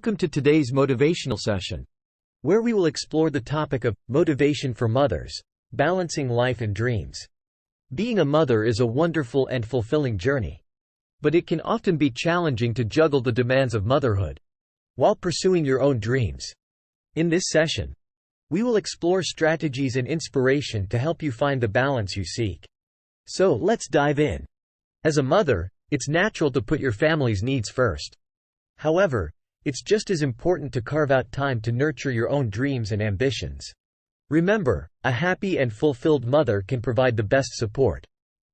Welcome to today's motivational session, where we will explore the topic of motivation for mothers, balancing life and dreams. Being a mother is a wonderful and fulfilling journey, but it can often be challenging to juggle the demands of motherhood while pursuing your own dreams. In this session, we will explore strategies and inspiration to help you find the balance you seek. So let's dive in. As a mother, it's natural to put your family's needs first. However, it's just as important to carve out time to nurture your own dreams and ambitions. Remember, a happy and fulfilled mother can provide the best support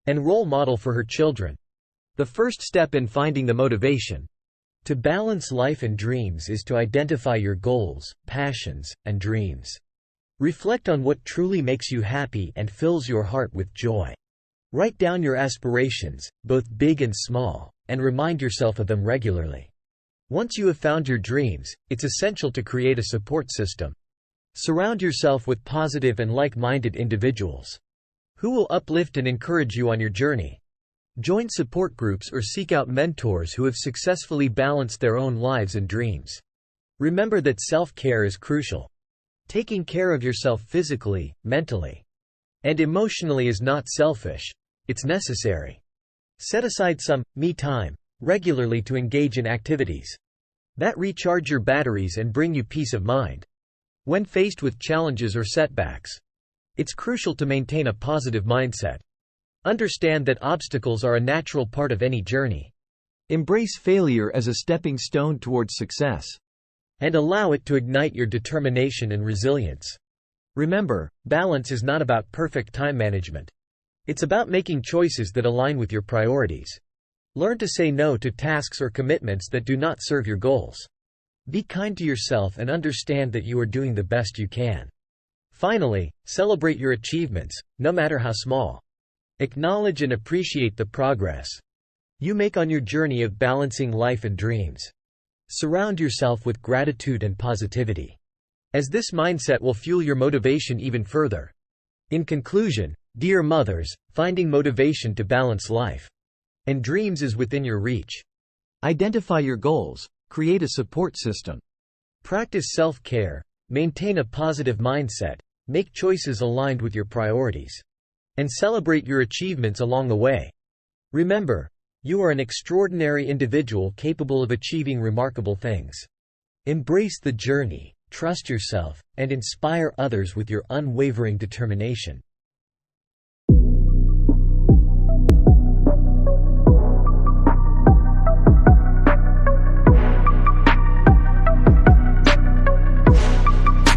and role model for her children. The first step in finding the motivation to balance life and dreams is to identify your goals, passions, and dreams. Reflect on what truly makes you happy and fills your heart with joy. Write down your aspirations, both big and small, and remind yourself of them regularly. Once you have found your dreams, it's essential to create a support system. Surround yourself with positive and like-minded individuals who will uplift and encourage you on your journey. Join support groups or seek out mentors who have successfully balanced their own lives and dreams. Remember that self-care is crucial. Taking care of yourself physically, mentally, and emotionally is not selfish, it's necessary. Set aside some me time regularly to engage in activities that recharge your batteries and bring you peace of mind. When faced with challenges or setbacks, it's crucial to maintain a positive mindset. Understand that obstacles are a natural part of any journey. Embrace failure as a stepping stone towards success, and allow it to ignite your determination and resilience. Remember, balance is not about perfect time management. It's about making choices that align with your priorities. Learn to say no to tasks or commitments that do not serve your goals. Be kind to yourself and understand that you are doing the best you can. Finally, celebrate your achievements, no matter how small. Acknowledge and appreciate the progress you make on your journey of balancing life and dreams. Surround yourself with gratitude and positivity, as this mindset will fuel your motivation even further. In conclusion, dear mothers, finding motivation to balance life and dreams is within your reach. Identify your goals, create a support system, practice self-care, maintain a positive mindset, make choices aligned with your priorities, and celebrate your achievements along the way. Remember, you are an extraordinary individual capable of achieving remarkable things. Embrace the journey, trust yourself, and inspire others with your unwavering determination.